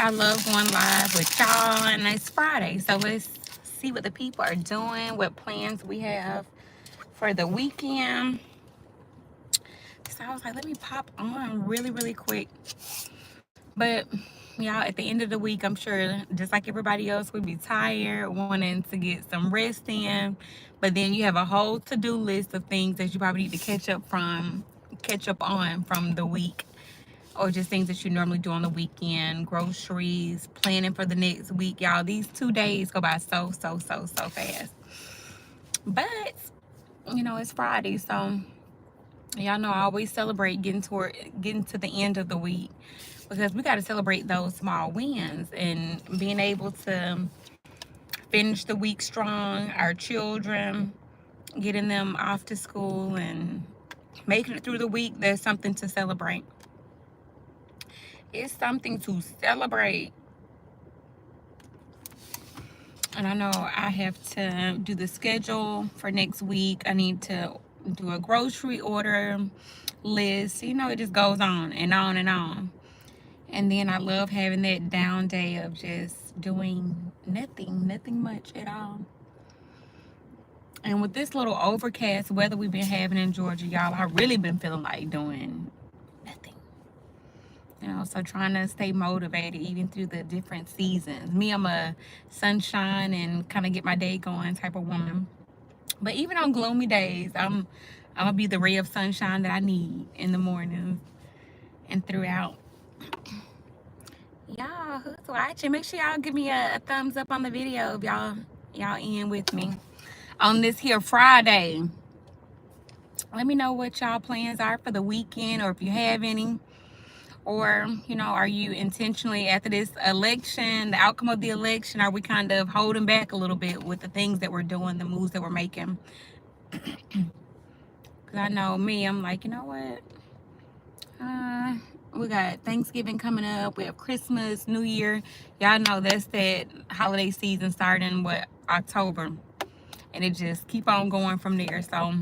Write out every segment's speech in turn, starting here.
I love going live with y'all, and it's Friday, so let's see what the people are doing, what plans we have for the weekend. So I was like, let me pop on really quick. But y'all, at the end of the week, I'm sure just like everybody else, we be tired, wanting to get some rest in. But then you have a whole to-do list of things that you probably need to catch up on from the week, or just things that you normally do on the weekend, groceries, planning for the next week. Y'all, these 2 days go by so fast. But it's Friday, so y'all know I always celebrate getting to the end of the week, because we got to celebrate those small wins and being able to finish the week strong. Our children, getting them off to school and making it through the week, there's something to celebrate. It's something to celebrate. And I know I have to do the schedule for next week. I need to do a grocery order list. It just goes on and on and on. And then I love having that down day of just doing nothing much at all. And with this little overcast weather we've been having in Georgia, y'all, I really been feeling like doing nothing. So trying to stay motivated even through the different seasons. Me, I'm a sunshine and kind of get my day going type of woman. But even on gloomy days, I'm gonna be the ray of sunshine that I need in the mornings and throughout. Y'all who's watching, make sure y'all give me a thumbs up on the video if y'all in with me on this here Friday. Let me know what y'all plans are for the weekend, or if you have any. Or, are you intentionally, after this election, the outcome of the election, are we kind of holding back a little bit with the things that we're doing, the moves that we're making? Because I know me, I'm like, you know what? We got Thanksgiving coming up. We have Christmas, New Year. Y'all know that's that holiday season starting, October. And it just keep on going from there. So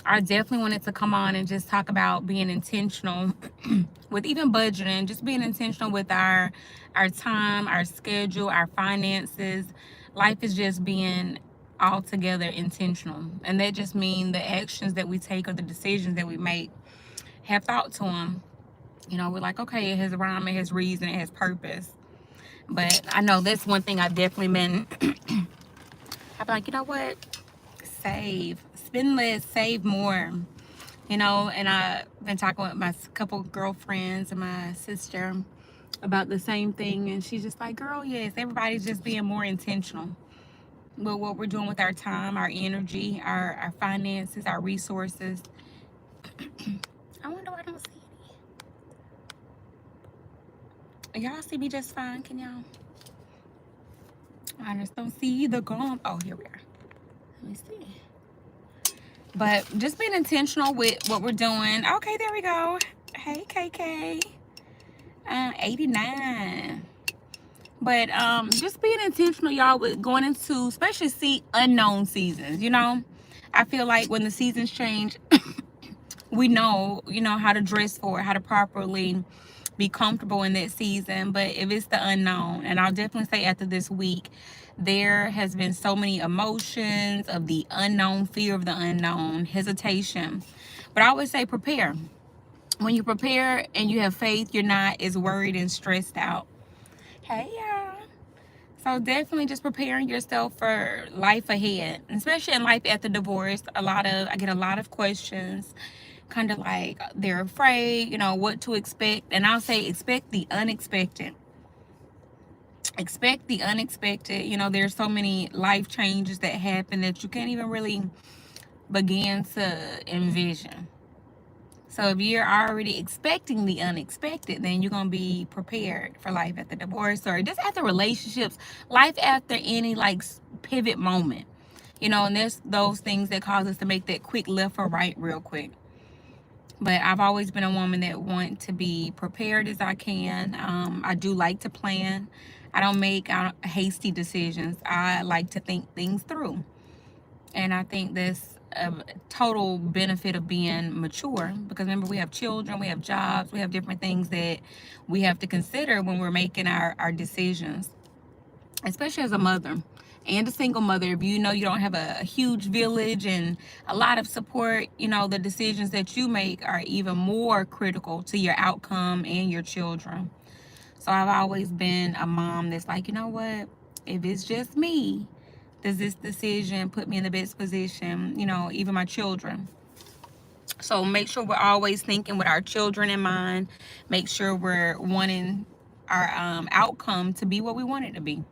I definitely wanted to come on and just talk about being intentional with even budgeting, just being intentional with our time, our schedule, our finances. Life is just being altogether intentional. And that just means the actions that we take or the decisions that we make have thought to them. We're like, okay, it has rhyme, it has reason, it has purpose. But I know that's one thing I've definitely been, I've been like, you know what? Save. Spend less, save more. And I've been talking with my couple girlfriends and my sister about the same thing. And she's just like, girl, yes, everybody's just being more intentional with what we're doing with our time, our energy, our finances, our resources. I wonder why I don't see any. Y'all see me just fine, can y'all? I just don't see the gum. Oh, here we are. Let me see. But just being intentional with what we're doing. Okay, there we go. Hey, KK. 89. But just being intentional, y'all, with going into, especially unknown seasons. I feel like when the seasons change, we know, how to dress for it, how to properly be comfortable in that season. But if it's the unknown, and I'll definitely say after this week, there has been so many emotions of the unknown, fear of the unknown, hesitation. But I always say prepare. When you prepare and you have faith, you're not as worried and stressed out. Hey, y'all. So definitely just preparing yourself for life ahead, especially in life after divorce. I get a lot of questions, kind of like they're afraid, what to expect. And I'll say expect the unexpected. Expect the unexpected. There's so many life changes that happen that you can't even really begin to envision. So if you're already expecting the unexpected, then you're going to be prepared for life after divorce, or just after relationships, life after any pivot moment. And there's those things that cause us to make that quick left or right real quick. But I've always been a woman that want to be prepared as I can. I do like to plan. I don't make hasty decisions. I like to think things through. And I think that's total benefit of being mature, because remember, we have children, we have jobs, we have different things that we have to consider when we're making our decisions, especially as a mother and a single mother. If you know you don't have a huge village and a lot of support, the decisions that you make are even more critical to your outcome and your children. So I've always been a mom that's like, you know what, if it's just me, does this decision put me in the best position, even my children? So make sure we're always thinking with our children in mind. Make sure we're wanting our outcome to be what we want it to be.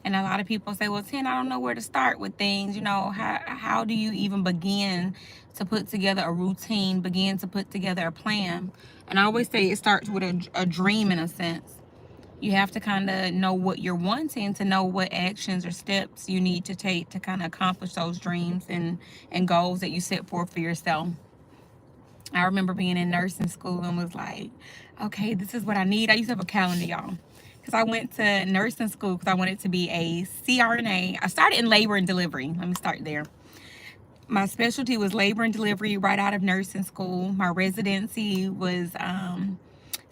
And a lot of people say, well, Tin, I don't know where to start with things. How do you even begin to put together a routine, begin to put together a plan? And I always say it starts with a dream, in a sense. You have to kind of know what you're wanting to know what actions or steps you need to take to kind of accomplish those dreams and goals that you set forth for yourself. I remember being in nursing school and was like, okay, this is what I need. I used to have a calendar, y'all, because I went to nursing school because I wanted to be a CRNA. I started in labor and delivery. Let me start there. My specialty was labor and delivery right out of nursing school. My residency was,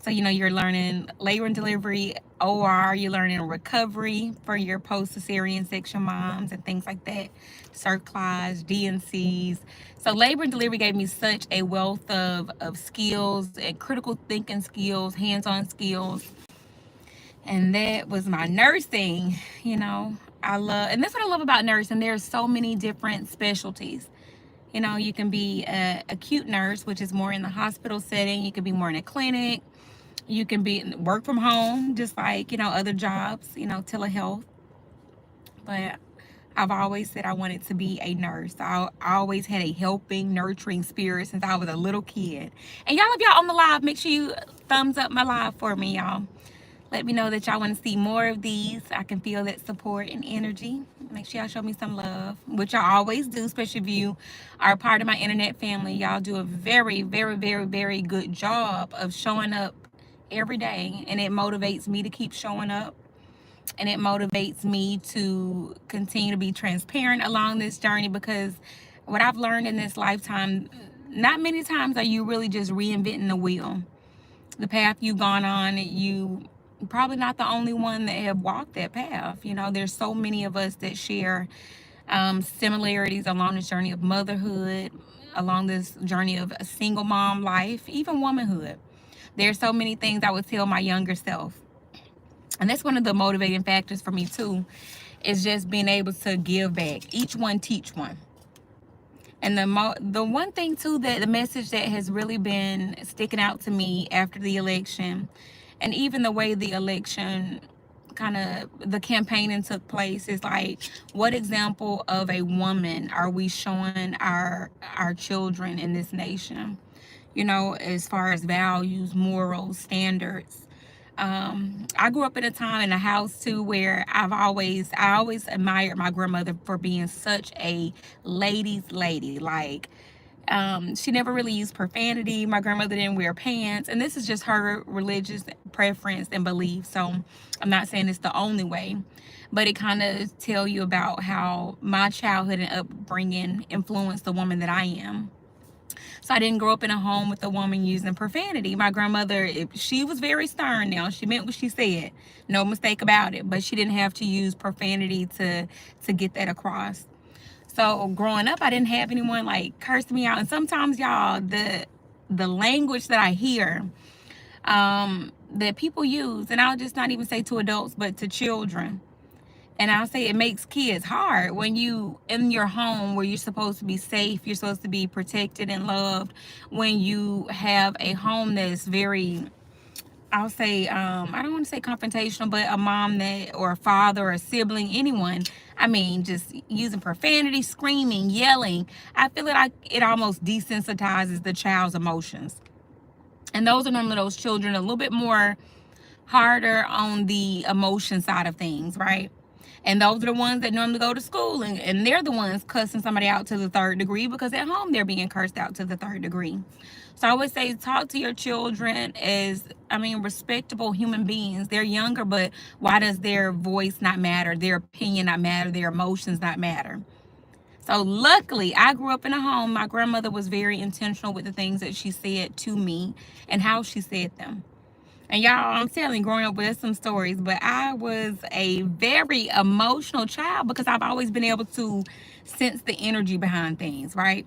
so you're learning labor and delivery, OR, you're learning recovery for your post-cesarean section moms and things like that, CERCLAS, DNCs. So labor and delivery gave me such a wealth of skills and critical thinking skills, hands-on skills. And that was my nursing. I love, and that's what I love about nursing. There's so many different specialties. You can be a acute nurse, which is more in the hospital setting. You can be more in a clinic. You can be work from home, just like other jobs, telehealth. But I've always said I wanted to be a nurse. I always had a helping, nurturing spirit since I was a little kid. And y'all, if y'all on the live, make sure you thumbs up my live for me, y'all. Let me know that y'all want to see more of these. I can feel that support and energy. Make sure y'all show me some love, which y'all always do, especially if you are a part of my internet family. Y'all do a very, very, very, very good job of showing up every day, and it motivates me to keep showing up, and it motivates me to continue to be transparent along this journey, because what I've learned in this lifetime, not many times are you really just reinventing the wheel. The path you've gone on, you probably not the only one that have walked that path. There's so many of us that share similarities along this journey of motherhood, along this journey of a single mom life, even womanhood. There's so many things I would tell my younger self. And that's one of the motivating factors for me too, is just being able to give back. Each one teach one. And the one thing too, that the message that has really been sticking out to me after the election, and even the way the election kind of the campaigning took place, is like, what example of a woman are we showing our children in this nation? As far as values, morals, standards. I grew up in a time in a house too where I always admired my grandmother for being such a ladies' lady. Like, she never really used profanity. My grandmother didn't wear pants, and this is just her religious preference and belief. So I'm not saying it's the only way, but it kind of tell you about how my childhood and upbringing influenced the woman that I am. So I didn't grow up in a home with a woman using profanity. My grandmother, she was very stern now. She meant what she said. No mistake about it. But she didn't have to use profanity to get that across. So growing up, I didn't have anyone like curse me out. And sometimes, y'all, the language that I hear that people use, and I'll just not even say to adults, but to children. And I'll say it makes kids hard when you in your home where you're supposed to be safe, you're supposed to be protected and loved. When you have a home that's very, I'll say, I don't want to say confrontational, but a mom that, or a father, or a sibling, anyone, I mean, just using profanity, screaming, yelling, I feel like it almost desensitizes the child's emotions. And those are normally those children a little bit more harder on the emotion side of things, right? And those are the ones that normally go to school, and they're the ones cussing somebody out to the third degree, because at home they're being cursed out to the third degree. So I would say talk to your children as, respectable human beings. They're younger, but why does their voice not matter? Their opinion not matter? Their emotions not matter? So luckily, I grew up in a home. My grandmother was very intentional with the things that she said to me and how she said them. And y'all, I'm telling you, growing up with some stories, but I was a very emotional child because I've always been able to sense the energy behind things, right?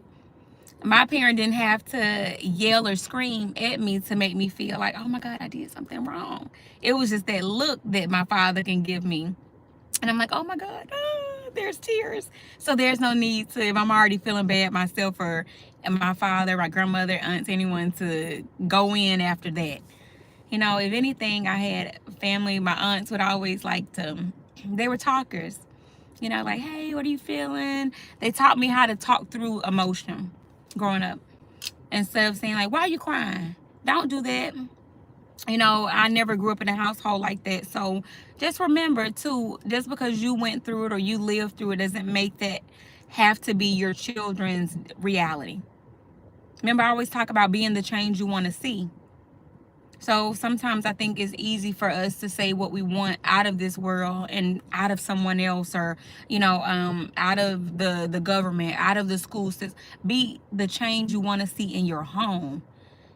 My parent didn't have to yell or scream at me to make me feel like, oh my God, I did something wrong. It was just that look that my father can give me. And I'm like, oh my God, there's tears. So there's no need to, if I'm already feeling bad myself or and my father, my grandmother, aunts, anyone to go in after that. You know, if anything, I had family, my aunts would always like to, they were talkers. You know, like, hey, what are you feeling? They taught me how to talk through emotion growing up. Instead of saying, like, why are you crying? Don't do that. You know, I never grew up in a household like that. So just remember, too, just because you went through it or you lived through it doesn't make that have to be your children's reality. Remember, I always talk about being the change you want to see. So sometimes I think it's easy for us to say what we want out of this world and out of someone else, or out of the government, out of the school system. Be the change you want to see in your home.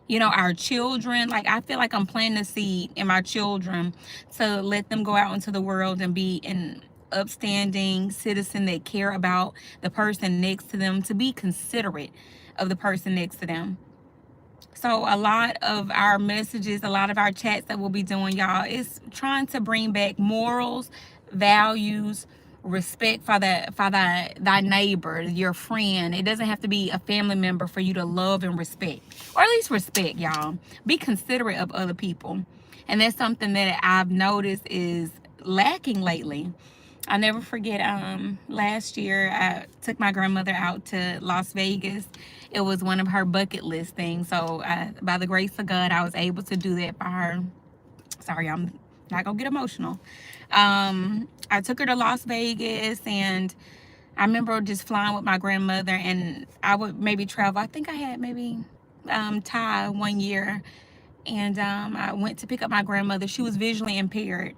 You know, our children, like I feel like I'm planting a seed in my children to let them go out into the world and be an upstanding citizen that care about the person next to them, to be considerate of the person next to them. So a lot of our messages, a lot of our chats that we'll be doing, y'all, is trying to bring back morals, values, respect for thy neighbor, your friend. It doesn't have to be a family member for you to love and respect, or at least respect, y'all. Be considerate of other people, and that's something that I've noticed is lacking lately. I'll never forget, last year I took my grandmother out to Las Vegas. It was one of her bucket list things. So by the grace of God, I was able to do that for her. Sorry, I'm not gonna get emotional. I took her to Las Vegas, and I remember just flying with my grandmother, and I would maybe travel. I think I had maybe Thai one year, and I went to pick up my grandmother. She was visually impaired.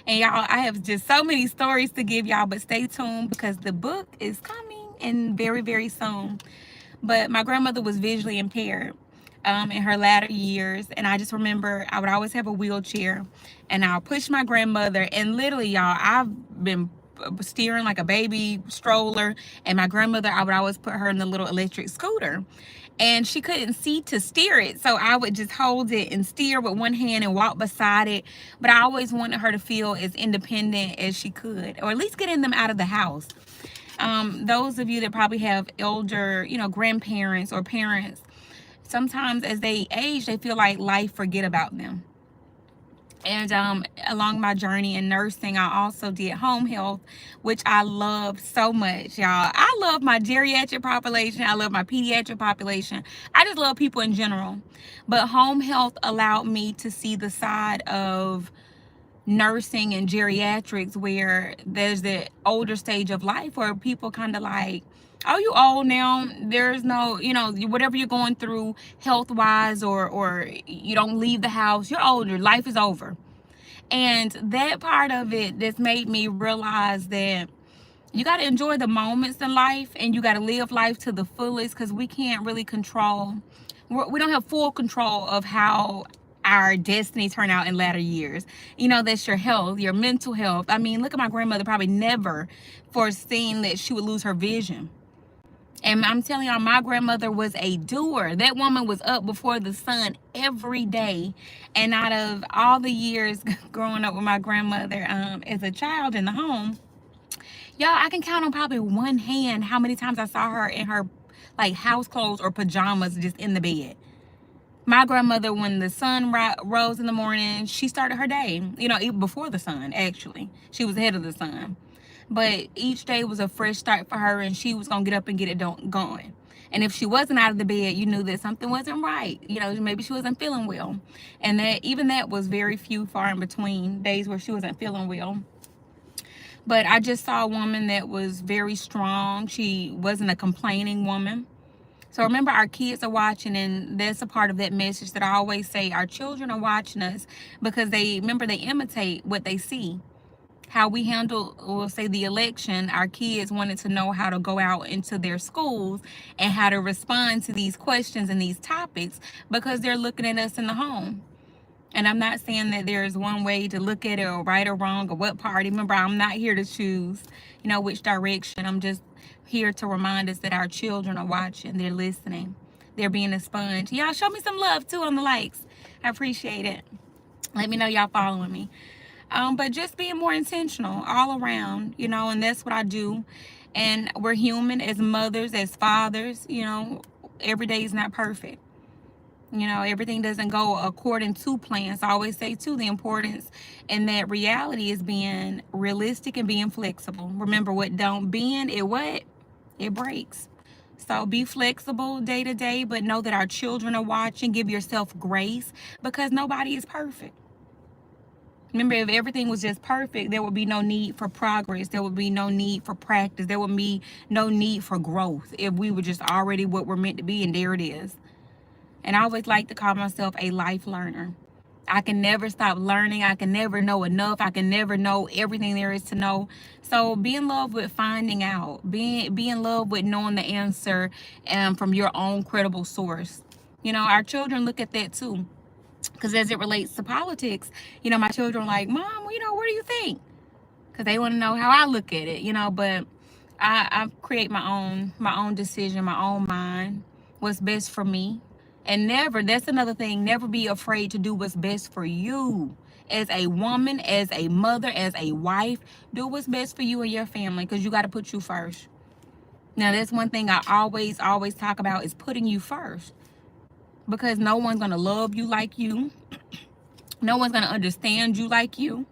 And y'all, I have just so many stories to give y'all, but stay tuned because the book is coming in very, very soon. But my grandmother was visually impaired in her latter years. And I just remember I would always have a wheelchair, and I'll push my grandmother. And literally, y'all, I've been steering like a baby stroller, and my grandmother, I would always put her in the little electric scooter, and she couldn't see to steer it, so I would just hold it and steer with one hand and walk beside it. But I always wanted her to feel as independent as she could, or at least getting them out of the house. Those of you that probably have elder, grandparents or parents, sometimes as they age, they feel like life forget about them. And along my journey in nursing, I also did home health, which I love so much, y'all. I love my geriatric population. I love my pediatric population. I just love people in general. But home health allowed me to see the side of nursing and geriatrics where there's the older stage of life where people kind of like, oh, you old now, there's no, whatever you're going through health wise, or you don't leave the house, you're older, life is over. And that part of it just made me realize that you got to enjoy the moments in life, and you got to live life to the fullest, because we can't really control, we don't have full control of how our destiny turn out in latter years. That's your health, your mental health. I mean, look at my grandmother, probably never foreseen that she would lose her vision. And I'm telling y'all, my grandmother was a doer. That woman was up before the sun every day. And out of all the years growing up with my grandmother as a child in the home, y'all, I can count on probably one hand how many times I saw her in her like house clothes or pajamas just in the bed. My grandmother, when the sun rose in the morning, she started her day, even before the sun, actually. She was ahead of the sun. But each day was a fresh start for her, and she was going to get up and get it going. And if she wasn't out of the bed, you knew that something wasn't right. Maybe she wasn't feeling well. And that was very few, far in between days where she wasn't feeling well. But I just saw a woman that was very strong. She wasn't a complaining woman. So remember, our kids are watching, and that's a part of that message that I always say. Our children are watching us because they imitate what they see. how we handle, we'll say, the election. Our kids wanted to know how to go out into their schools and how to respond to these questions and these topics because they're looking at us in the home. And I'm not saying that there's one way to look at it, or right or wrong, or what party. Remember, I'm not here to choose, which direction. I'm just here to remind us that our children are watching, they're listening, they're being a sponge. Y'all show me some love too on the likes. I appreciate it. Let me know y'all following me. But just being more intentional all around, and that's what I do. And we're human as mothers, as fathers, every day is not perfect. Everything doesn't go according to plans. I always say too, the importance and that reality is being realistic and being flexible. Remember, what don't bend, it breaks. So be flexible day to day, but know that our children are watching. Give yourself grace because nobody is perfect. Remember, if everything was just perfect, there would be no need for progress. There would be no need for practice. There would be no need for growth if we were just already what we're meant to be, and there it is. And I always like to call myself a life learner. I can never stop learning. I can never know enough. I can never know everything there is to know. So be in love with finding out. Be in love with knowing the answer from your own credible source. Our children look at that too. Because as it relates to politics, my children are like, Mom, what do you think? Because they want to know how I look at it, but I create my own decision, my own mind, what's best for me. And never, that's another thing, never be afraid to do what's best for you. As a woman, as a mother, as a wife, do what's best for you and your family, because you got to put you first. Now, that's one thing I always talk about is putting you first. Because no one's going to love you like you. No one's going to understand you like you.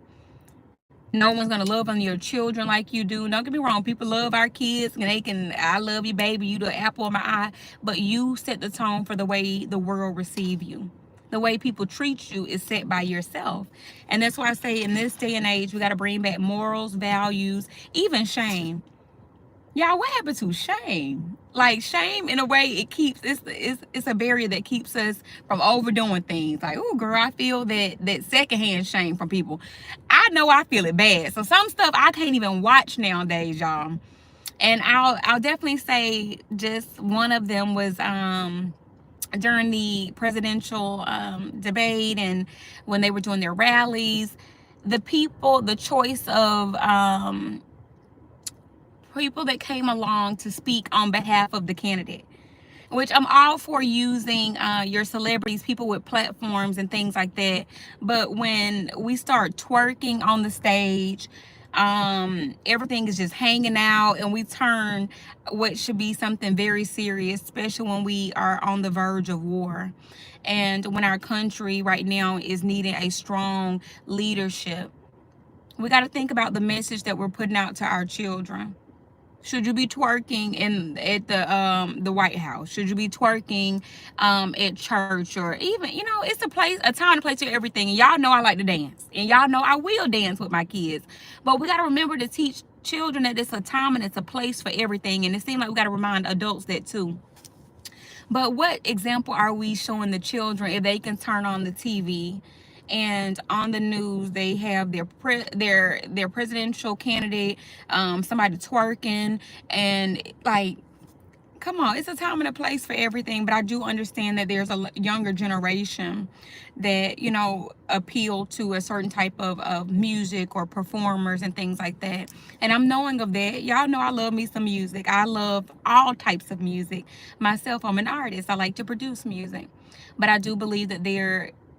No one's going to love on your children like you do. Don't get me wrong. People love our kids. And I love you, baby. You the apple of my eye. But you set the tone for the way the world receive you. The way people treat you is set by yourself. And that's why I say in this day and age, we got to bring back morals, values, even shame. Y'all, what happened to shame? Like, shame, in a way, it's a barrier that keeps us from overdoing things. Like, oh, girl, I feel that secondhand shame from people. I know I feel it bad. So some stuff I can't even watch nowadays, y'all. And I'll definitely say just one of them was during the presidential debate, and when they were doing their rallies, the choice of people that came along to speak on behalf of the candidate, which I'm all for using your celebrities, people with platforms and things like that. But when we start twerking on the stage, everything is just hanging out, and we turn what should be something very serious, especially when we are on the verge of war. And when our country right now is needing a strong leadership, we got to think about the message that we're putting out to our children. Should you be twerking at the White House? Should you be twerking at church, or even it's a time and place for everything. And y'all know I like to dance, and y'all know I will dance with my kids. But we got to remember to teach children that it's a time and it's a place for everything. And it seems like we got to remind adults that too. But what example are we showing the children if they can turn on the TV and on the news they have their presidential candidate, somebody twerking, and like, come on, it's a time and a place for everything. But I do understand that there's a younger generation that appeal to a certain type of music or performers and things like that. And I'm knowing of that. Y'all know I love me some music. I love all types of music. Myself, I'm an artist. I like to produce music. But I do believe that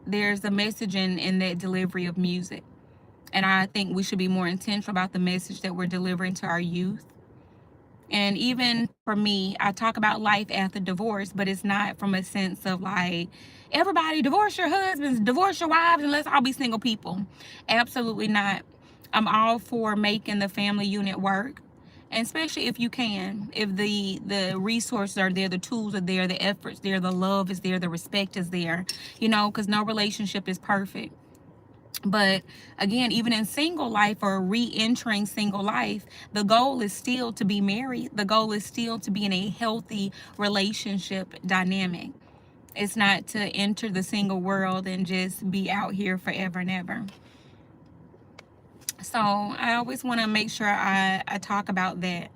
there's a message in that delivery of music. And I think we should be more intentional about the message that we're delivering to our youth. And even for me, I talk about life after divorce, but it's not from a sense of like, everybody divorce your husbands, divorce your wives, and let's all be single people. Absolutely not. I'm all for making the family unit work. And especially if you can, if the resources are there, the tools are there, the efforts there, the love is there, the respect is there, because no relationship is perfect. But again, even in single life or re-entering single life, the goal is still to be married. The goal is still to be in a healthy relationship dynamic. It's not to enter the single world and just be out here forever and ever. So I always want to make sure I talk about that.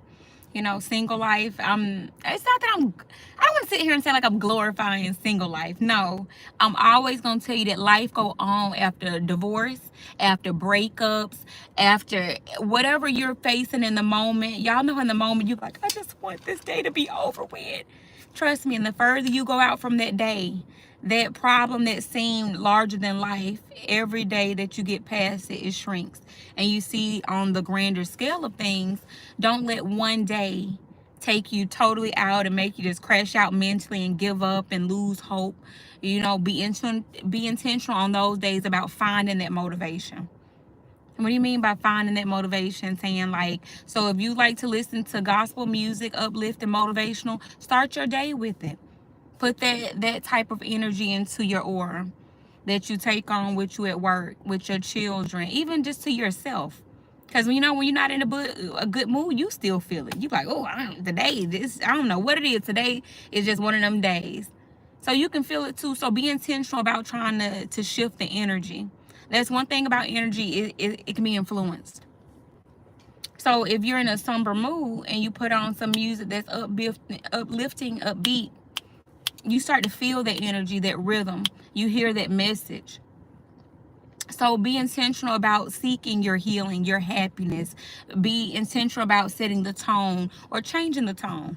You know, single life. It's not that I don't want to sit here and say like I'm glorifying single life. No, I'm always gonna tell you that life go on after divorce, after breakups, after whatever you're facing in the moment. Y'all know in the moment you're like, I just want this day to be over with. Trust me, and the further you go out from that day, that problem that seemed larger than life, every day that you get past it, it shrinks. And you see on the grander scale of things, don't let one day take you totally out and make you just crash out mentally and give up and lose hope. You know, be intentional on those days about finding that motivation. What do you mean by finding that motivation? Saying like, so if you like to listen to gospel music, uplifting, motivational, start your day with it. Put that type of energy into your aura that you take on with you at work, with your children, even just to yourself. Because you know when you're not in a good mood, you still feel it. You like, oh, today this I don't know what it is. Today is just one of them days, so you can feel it too. So be intentional about trying to shift the energy. That's one thing about energy. It can be influenced. So if you're in a somber mood and you put on some music that's uplifting, upbeat, you start to feel that energy, that rhythm. You hear that message. So be intentional about seeking your healing, your happiness. Be intentional about setting the tone or changing the tone.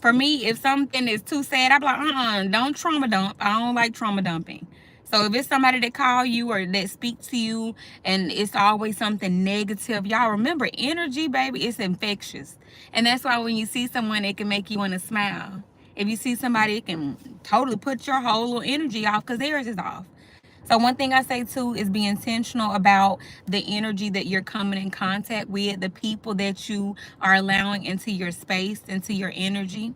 For me, if something is too sad, I'm like, don't trauma dump. I don't like trauma dumping. So if it's somebody that call you or that speak to you and it's always something negative, y'all remember energy, baby, it's infectious. And that's why when you see someone, it can make you want to smile. If you see somebody, it can totally put your whole little energy off because theirs is off. So one thing I say too is be intentional about the energy that you're coming in contact with, the people that you are allowing into your space, into your energy.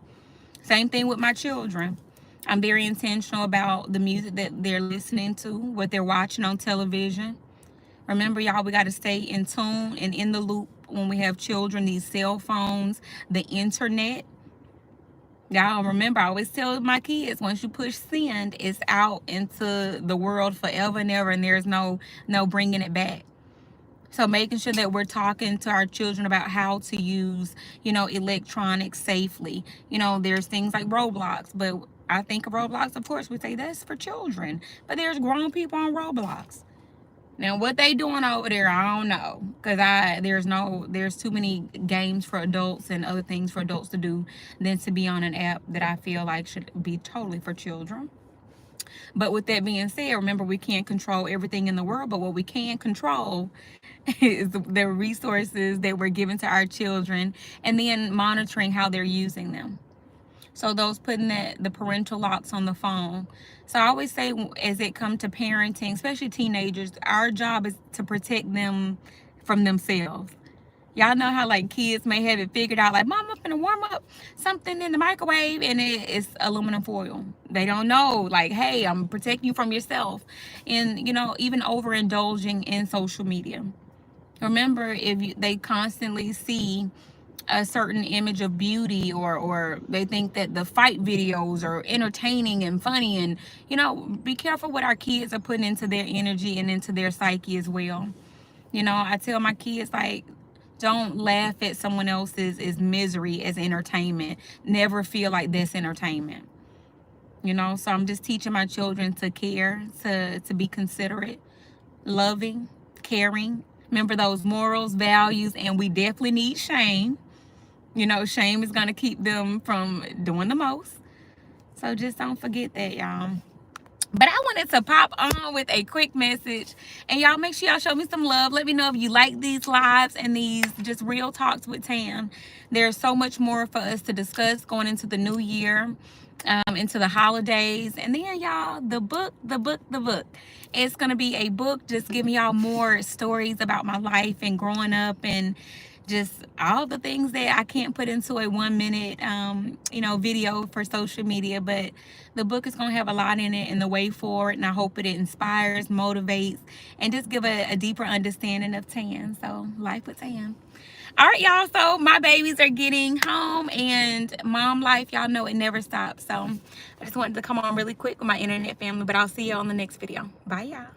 Same thing with my children. I'm very intentional about the music that they're listening to, what they're watching on television. Remember, y'all, we got to stay in tune and in the loop when we have children, these cell phones, the internet. Y'all remember, I always tell my kids, once you push send, it's out into the world forever and ever, and there's no bringing it back. So making sure that we're talking to our children about how to use, electronics safely. There's things like Roblox, but I think of Roblox, of course, we say that's for children, but there's grown people on Roblox. Now, what they doing over there, I don't know, because there's too many games for adults and other things for adults to do than to be on an app that I feel like should be totally for children. But with that being said, remember, we can't control everything in the world, but what we can control is the resources that we're giving to our children and then monitoring how they're using them. So those putting the parental locks on the phone. So I always say, as it comes to parenting, especially teenagers, our job is to protect them from themselves. Y'all know how like kids may have it figured out, like, Mom, I'm gonna warm up something in the microwave and it's aluminum foil. They don't know, like, hey, I'm protecting you from yourself. And even overindulging in social media. Remember, they constantly see a certain image of beauty, or they think that the fight videos are entertaining and funny, and be careful what our kids are putting into their energy and into their psyche as well. I tell my kids, like, don't laugh at someone else's misery as entertainment. Never feel like that's entertainment. So I'm just teaching my children to care, to be considerate, loving, caring. Remember those morals, values, and we definitely need shame. Shame is going to keep them from doing the most. So just don't forget that, y'all. But I wanted to pop on with a quick message. And y'all, make sure y'all show me some love. Let me know if you like these lives and these just real talks with Tam. There's so much more for us to discuss going into the new year, into the holidays. And then, y'all, the book. It's going to be a book just giving y'all more stories about my life and growing up and just all the things that I can't put into a 1 minute, video for social media. But the book is going to have a lot in it and the way forward. And I hope it inspires, motivates, and just give a deeper understanding of Tan. So life with Tan. All right, y'all. So my babies are getting home and mom life, y'all know it never stops. So I just wanted to come on really quick with my internet family, but I'll see you on the next video. Bye, y'all.